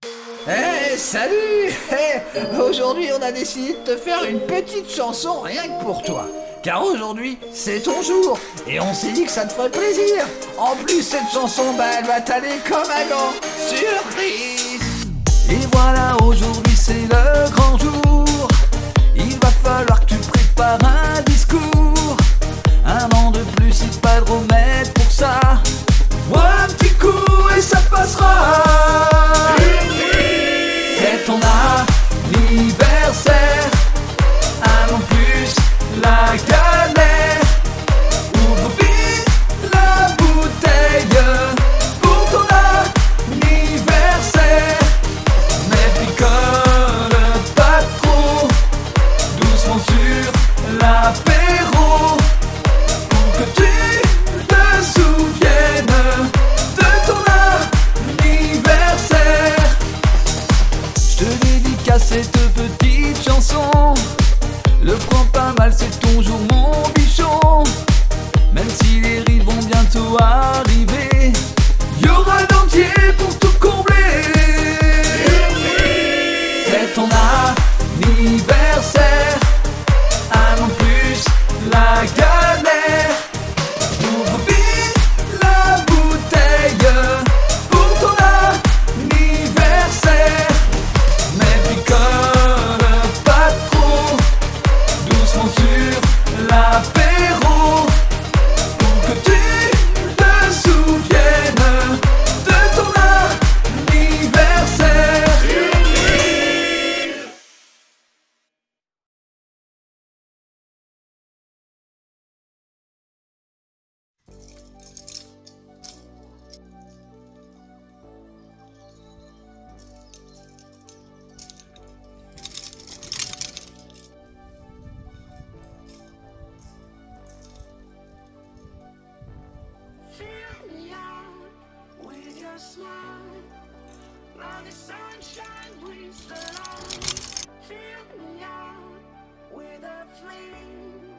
Eh, salut. Aujourd'hui, on a décidé de te faire une petite chanson rien que pour toi. Car aujourd'hui, c'est ton jour. Et on s'est dit que ça te ferait plaisir. En plus, cette chanson, elle va t'aller comme un gant. Surprise. Et voilà, aujourd'hui, c'est le grand jour. Il va falloir que tu prépares un discours. Un an de plus, c'est pas de remède pour ça. Bois un petit coup et ça passera. C'est ton anniversaire, un an de plus, la galère. Ouvre vite la bouteille pour ton anniversaire. Mais picole pas trop, doucement sur l'apéro, pour que tu te souviennes de ton anniversaire. Je te dédicace cette petite chanson. Le prends pas mal, c'est ton jour mon bichon. Même si les rides vont bientôt arriver, y'aura l'entier pour tout combler. C'est ton anniversaire, un an de plus, la galère. Ouvre vite la bouteille pour ton anniversaire. Mais picole pas trop, doucement sur l'apéro, pour que tu te souviennes de ton anniversaire. Fill me out with your smile, like the sunshine brings the light. Fill me out with a flame,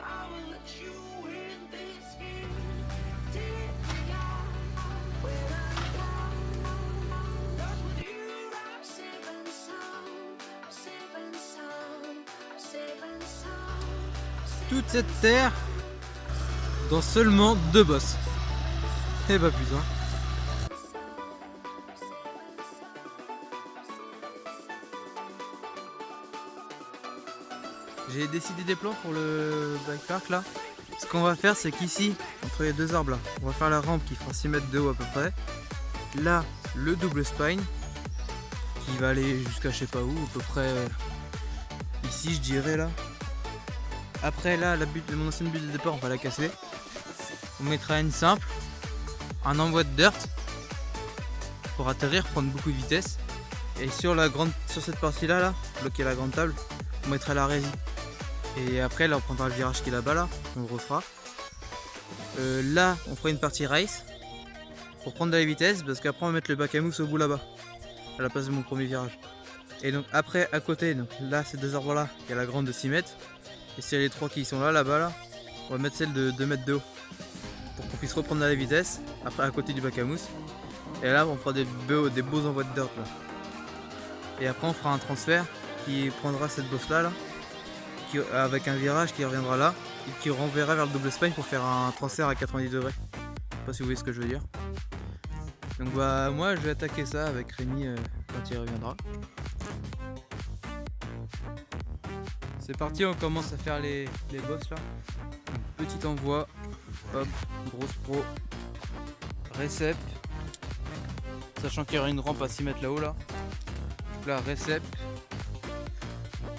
I will let you in this game. Take me out with a down, 'cause with you I'm safe and sound, I'm safe and sound, I'm safe and sound. Toute cette terre dans seulement 2 bosses. Eh bah putain. J'ai décidé des plans pour le bike park là. Ce qu'on va faire, c'est qu'ici, entre les 2 arbres là, on va faire la rampe qui fera 6 mètres de haut à peu près. Là, le double spine qui va aller jusqu'à je sais pas où, à peu près ici je dirais là. Après là, mon ancienne bulle de départ, on va la casser. On mettra une simple, un envoi de dirt pour atterrir, prendre beaucoup de vitesse. Et sur cette partie là, bloquer la grande table, on mettra la résine. Et après là on prendra le virage qui est là-bas là, on le refera. Là on fera une partie race pour prendre de la vitesse, parce qu'après on va mettre le bac à mousse au bout là-bas, à la place de mon premier virage. Et donc après à côté, donc là ces 2 arbres là, il y a la grande de 6 mètres. Et si les 3 qui sont là-bas là, on va mettre celle de 2 mètres de haut, pour qu'on puisse reprendre de la vitesse, après à côté du bac à mousse. Et là on fera des beaux envois de dirt là. Et après on fera un transfert qui prendra cette bosse là, avec un virage qui reviendra là, et qui renverra vers le double spine pour faire un transfert à 90 degrés. Je sais pas si vous voyez ce que je veux dire. Donc bah moi je vais attaquer ça avec Rémi quand il reviendra. C'est parti, on commence à faire les bosses là. Donc, petit envoi, hop, grosse pro, récep, sachant qu'il y aura une rampe à 6 mètres là-haut là. Donc là, récep.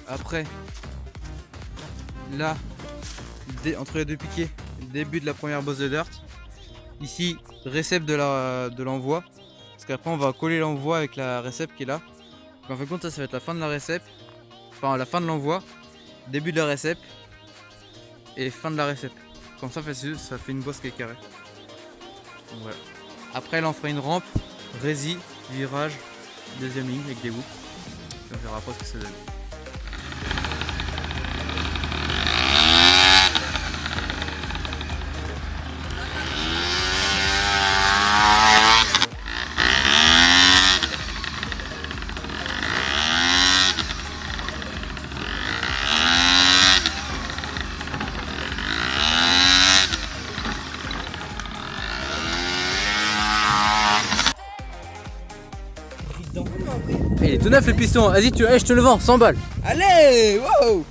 Après, là, entre les 2 piquets, début de la première bosse de dirt. Ici, récep de l'envoi. Parce qu'après, on va coller l'envoi avec la récep qui est là. Donc en fin de compte, ça va être la fin de la récep. Enfin, la fin de l'envoi. Début de la récep et fin de la récep. Comme ça fait une bosse qui est carrée. Donc voilà. Après là on fera une rampe, rési, virage, deuxième ligne avec des boucles. Et on verra après ce que ça donne. est tout neuf le piston. Vas-y, je te le vends, 100 balles. Allez, wow.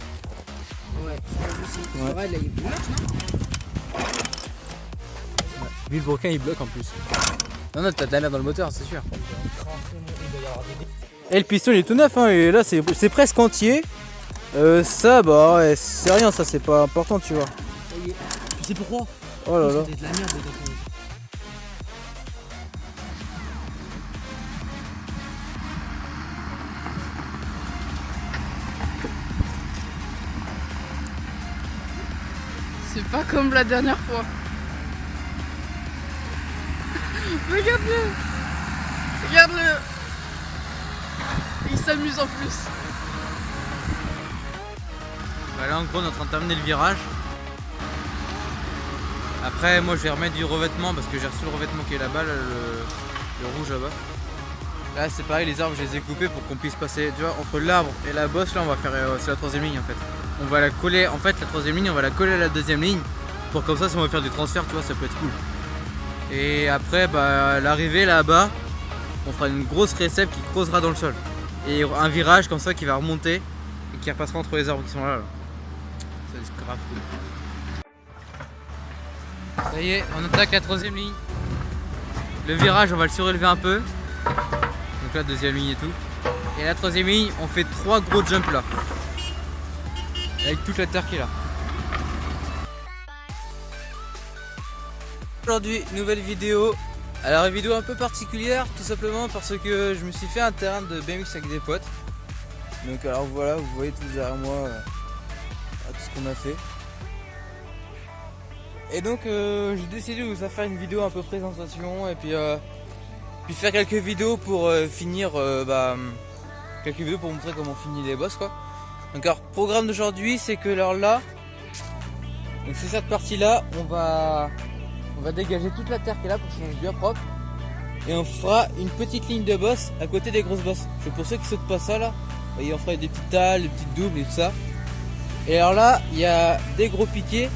Ouais, je pense aussi. C'est vrai, là, il bloque, non? Lui, le broquin, il bloque en plus. Non, t'as de la merde dans le moteur, c'est sûr. Et le piston, il est tout neuf, hein, et là, c'est presque entier. Ça, bah, ouais, c'est rien, ça, c'est pas important, tu vois. Ça y est. Tu sais pourquoi? Oh là là. C'était de la merde, le C'est pas comme la dernière fois. Regarde-le. Regarde-le. Il s'amuse en plus. Bah là en gros on est en train de terminer le virage. Après moi je vais remettre du revêtement parce que j'ai reçu le revêtement qui est là-bas, là, le rouge là-bas. Là c'est pareil, les arbres je les ai coupés pour qu'on puisse passer, tu vois, entre l'arbre et la bosse là on va faire, c'est la troisième ligne en fait. On va la coller, en fait la troisième ligne on va la coller à la deuxième ligne pour comme ça si on va faire du transfert tu vois ça peut être cool. Et après bah l'arrivée là-bas on fera une grosse récepte qui creusera dans le sol. Et un virage comme ça qui va remonter et qui repassera entre les arbres qui sont là. Ça c'est grave cool. Ça y est, on attaque la troisième ligne. Le virage on va le surélever un peu. Donc là deuxième ligne et tout. Et la troisième ligne on fait 3 gros jumps là. Avec toute la terre qui est là. Aujourd'hui, nouvelle vidéo. Alors, une vidéo un peu particulière, tout simplement parce que je me suis fait un terrain de BMX avec des potes. Donc, alors voilà, vous voyez tout derrière moi tout ce qu'on a fait. Et donc, j'ai décidé de vous faire une vidéo un peu présentation et puis faire quelques vidéos pour finir, quelques vidéos pour montrer comment on finit les boss quoi. Donc, alors, programme d'aujourd'hui, c'est que alors là, donc c'est cette partie là, on va dégager toute la terre qui est là pour que ça soit bien propre. Et on fera une petite ligne de boss à côté des grosses bosses. Pour ceux qui sautent pas ça là, vous voyez, on fera des petites talles, des petites doubles et tout ça. Et alors là, il y a des gros piquets.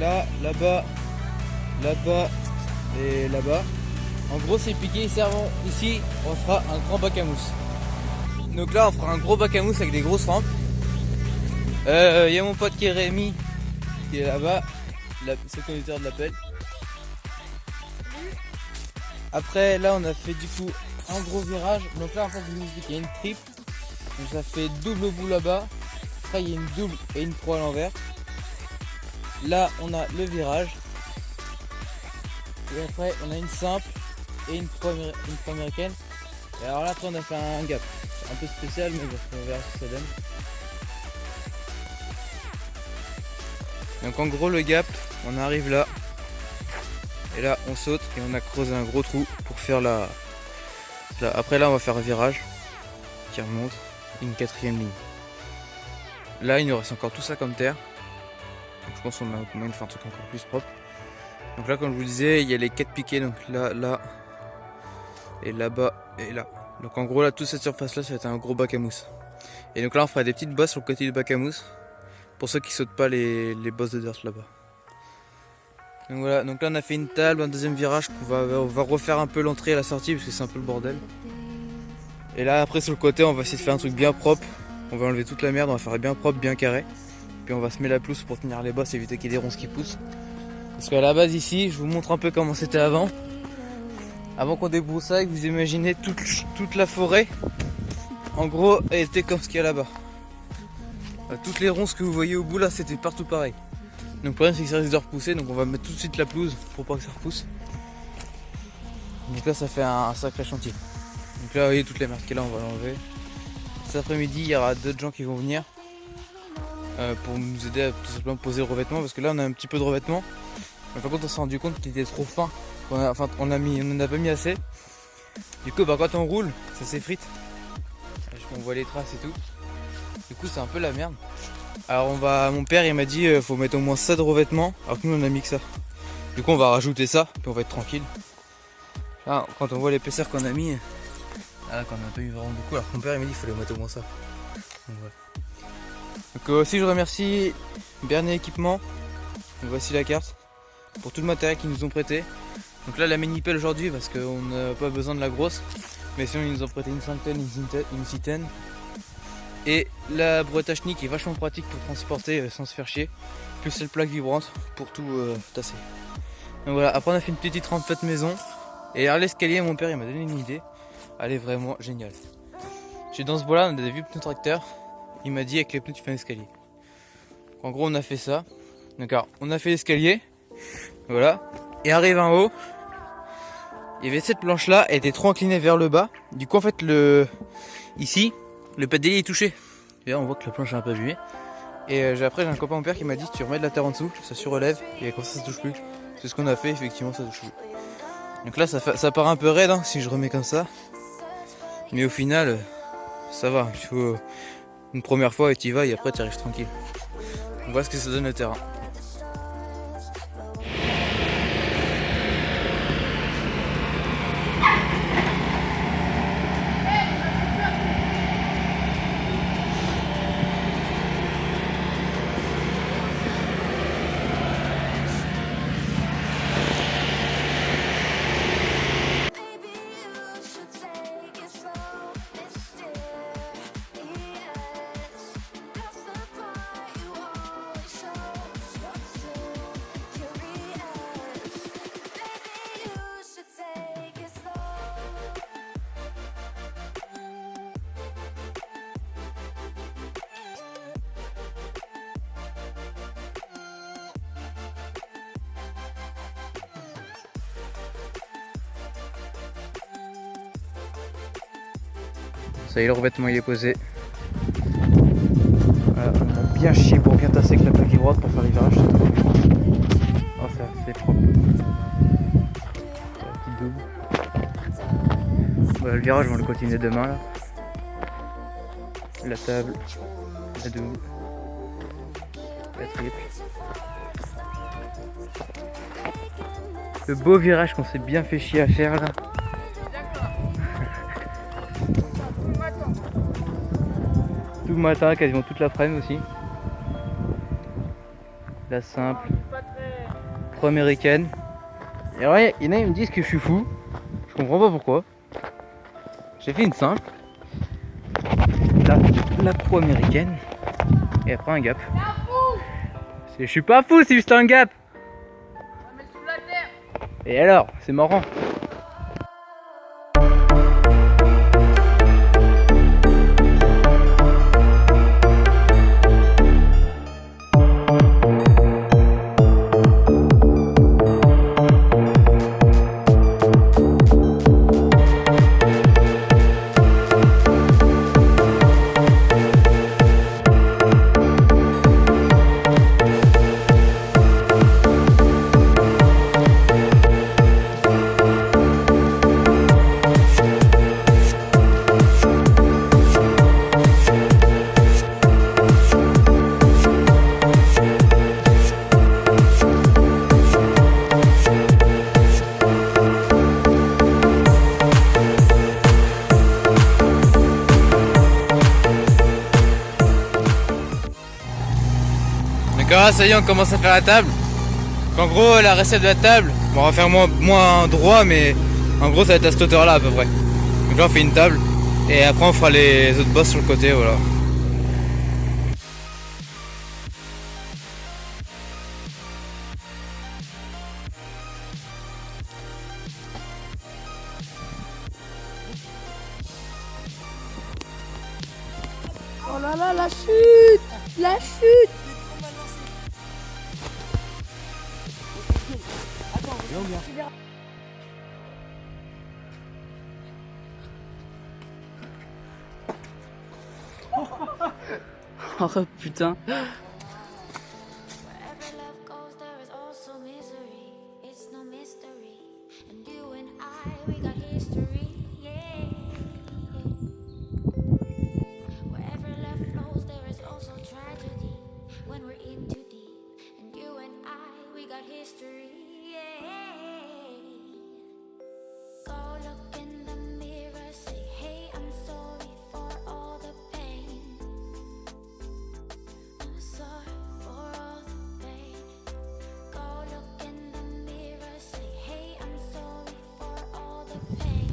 Là, là-bas, là-bas et là-bas. En gros, ces piquets ils servent ici, on fera un grand bac à mousse. Donc là, on fera un gros bac à mousse avec des grosses rampes. Il y a mon pote qui est Rémi, qui est là-bas, c'est le conducteur de la pelle. Après là on a fait du coup un gros virage. Donc là en fait je vous explique, il y a une triple. Donc ça fait double bout là-bas. Après il y a une double et une pro à l'envers. Là on a le virage. Et après on a une simple et une pro américaine. Et alors là après on a fait un gap. C'est un peu spécial mais on verra ce que ça donne. Donc en gros le gap, on arrive là. Et là on saute et on a creusé un gros trou pour faire la... Après là on va faire un virage qui remonte et une quatrième ligne. Là il nous reste encore tout ça comme terre. Donc je pense qu'on a moyen de faire un truc encore plus propre. Donc là comme je vous disais il y a les 4 piquets, donc là, là et là-bas et là. Donc en gros là toute cette surface là ça va être un gros bac à mousse. Et donc là on fera des petites bosses sur le côté du bac à mousse pour ceux qui sautent pas les bosses de dirt là-bas. Donc voilà, donc là on a fait une table, un deuxième virage on va refaire un peu l'entrée et la sortie parce que c'est un peu le bordel. Et là après sur le côté on va essayer de faire un truc bien propre. On va enlever toute la merde, on va faire bien propre, bien carré. Puis on va semer la pelouse pour tenir les bosses, éviter qu'il y ait des ronces qui poussent. Parce qu'à la base ici, je vous montre un peu comment c'était avant. Avant qu'on débroussaille, vous imaginez toute la forêt. En gros, elle était comme ce qu'il y a là-bas. Toutes les ronces que vous voyez au bout là, c'était partout pareil. Donc le problème c'est que ça risque de repousser, donc on va mettre tout de suite la pelouse pour pas que ça repousse. Donc là ça fait un sacré chantier. Donc là vous voyez toute la merde qui est là, on va l'enlever. Cet après-midi il y aura d'autres gens qui vont venir pour nous aider à tout simplement poser le revêtement, parce que là on a un petit peu de revêtement. Mais par contre on s'est rendu compte qu'il était trop fin. On n'en a pas mis assez. Du coup bah, quand on roule ça s'effrite. On voit les traces et tout. Du coup c'est un peu la merde. Alors mon père il m'a dit faut mettre au moins ça de revêtement, alors que nous on a mis que ça. Du coup on va rajouter ça, puis on va être tranquille. Là, quand on voit l'épaisseur qu'on a mis, là qu'on a pas eu vraiment beaucoup, alors que mon père il m'a dit qu'il fallait mettre au moins ça. Donc, voilà. Donc aussi je remercie Bernier Équipement, donc, voici la carte, pour tout le matériel qu'ils nous ont prêté. Donc là la mini pelle aujourd'hui parce qu'on n'a pas besoin de la grosse. Mais sinon ils nous ont prêté une centaine, une citaine. Et la brouette à chenille qui est vachement pratique pour transporter sans se faire chier. Plus cette plaque vibrante pour tout tasser. Donc voilà, après on a fait une petite rampe faite maison. Et à l'escalier, mon père il m'a donné une idée. Elle est vraiment géniale. J'ai dans ce bois là, on a des vieux pneus tracteur. Il m'a dit avec les pneus tu fais un escalier. Donc, en gros on a fait ça. D'accord, on a fait l'escalier. Voilà. Et arrive en haut. Il y avait cette planche là, elle était trop inclinée vers le bas. Du coup en fait ici, le pédalier est touché. Et là on voit que la planche est un peu abîmée. Et après j'ai un copain mon père qui m'a dit tu remets de la terre en dessous, ça surrelève et comme ça touche plus. C'est ce qu'on a fait, effectivement ça touche plus. Donc là ça paraît un peu raide hein, si je remets comme ça. Mais au final ça va, il faut une première fois et tu y vas et après tu arrives tranquille. On voit ce que ça donne le terrain. Ça y est, le revêtement il est posé. Voilà, on a bien chié pour bien tasser avec la plaque droite pour faire les virages. Oh, ça c'est propre. La petite double. Voilà, le virage on va le continuer demain là. La table, la double, la triple. Le beau virage qu'on s'est bien fait chier à faire là. Tout le matin, quasiment toute l'après-midi aussi. La simple. Pro-américaine. Et ouais, il y en a qui me disent que je suis fou. Je comprends pas pourquoi. J'ai fait une simple. La pro-américaine. Et après un gap. Je suis pas fou, c'est juste un gap. Et alors, c'est marrant. D'accord, ça y est, on commence à faire la table. En gros, la recette de la table, bon, on va faire moins droit, mais en gros, ça va être à cette hauteur là à peu près. Donc là, on fait une table et après, on fera les autres bosses sur le côté, voilà. Oh là là, la chute! La chute! Oh putain! Wherever love goes, there is also misery. It's no mystery. And you and I, we got history. Yeah. Wherever love flows, there is also tragedy. When we're in too deep. And you and I, we got history. Yeah. Go look in the mirror, say, hey, I'm sorry for all the pain. I'm sorry for all the pain. Go look in the mirror, say, hey, I'm sorry for all the pain.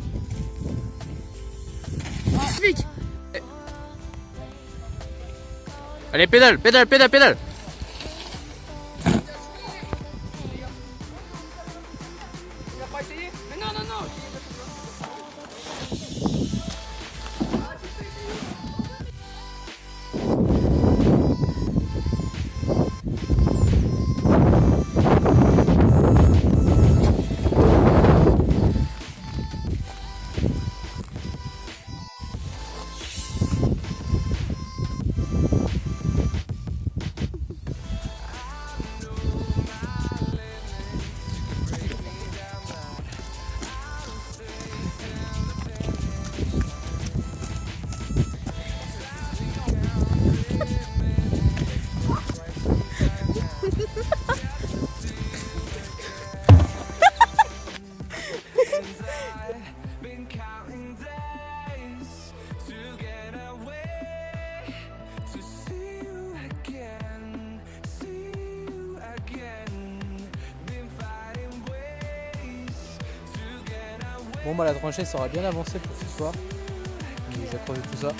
magnifique. Allez, pédale, pédale, pédale, pédale. Been counting days to get away, to see you again, been fighting ways to get away. Bon bah la tranchée sera bien avancée pour ce soir. On les a creusé tout ça.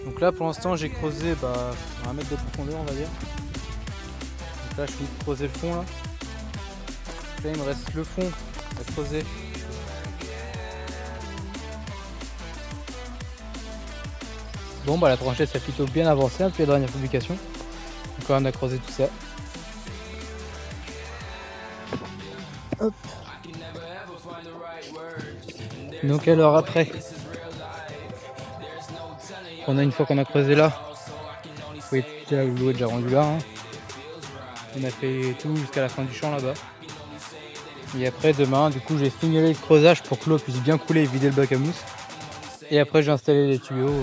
Donc là pour l'instant j'ai creusé 1 mètre de profondeur on va dire. Donc là je finis de creuser le fond là. Là il me reste le fond à creuser. Bon bah la tranchée s'est plutôt bien avancée depuis la dernière publication. Donc là on a creusé tout ça. Hop. Donc alors après, on a une fois qu'on a creusé là, oui, l'eau est déjà rendue là. Hein. On a fait tout jusqu'à la fin du champ là-bas. Et après demain, du coup j'ai stimulé le creusage pour que l'eau puisse bien couler et vider le bac à mousse. Et après j'ai installé les tuyaux.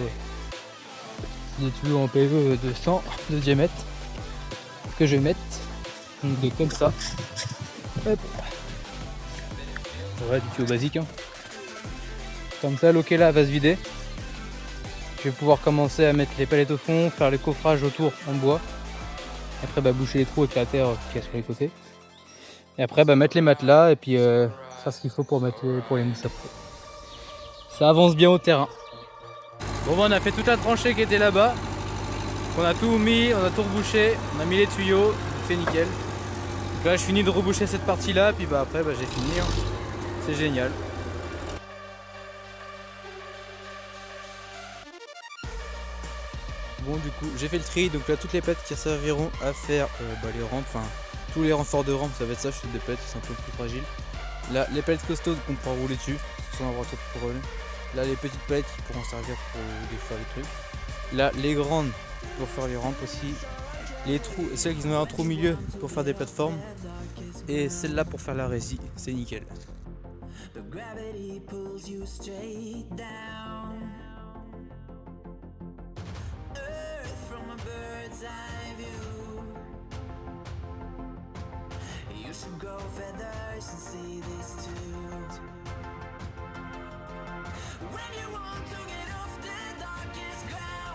Des tuyaux en PVE de 100 de diamètre que je vais mettre donc comme ça. Hop. Ouais, du tuyau basique. Hein. Comme ça, l'eau qui est là va se vider. Je vais pouvoir commencer à mettre les palettes au fond, faire les coffrages autour en bois. Après, boucher les trous avec la terre qui est sur les côtés. Et après, mettre les matelas et puis faire ce qu'il faut pour mettre pour les mousses après. Ça avance bien au terrain. Bon on a fait toute la tranchée qui était là-bas. On a tout mis, on a tout rebouché, on a mis les tuyaux, c'est nickel. Donc là je finis de reboucher cette partie là, puis après j'ai fini. Hein. C'est génial. Bon du coup j'ai fait le tri, donc là toutes les palettes qui serviront à faire les rampes, enfin tous les renforts de rampe ça va être ça, je fais des palettes qui sont un peu plus fragiles. Là les palettes costaudes qu'on pourra rouler dessus, sans avoir trop de problème. Là les petites palettes qui pourront servir pour défaire les trucs. Là les grandes pour faire les rampes aussi. Les trous, celles qui ont un trou au milieu pour faire des plateformes. Et celle-là pour faire la résie, c'est nickel. When you want to get off the darkest ground.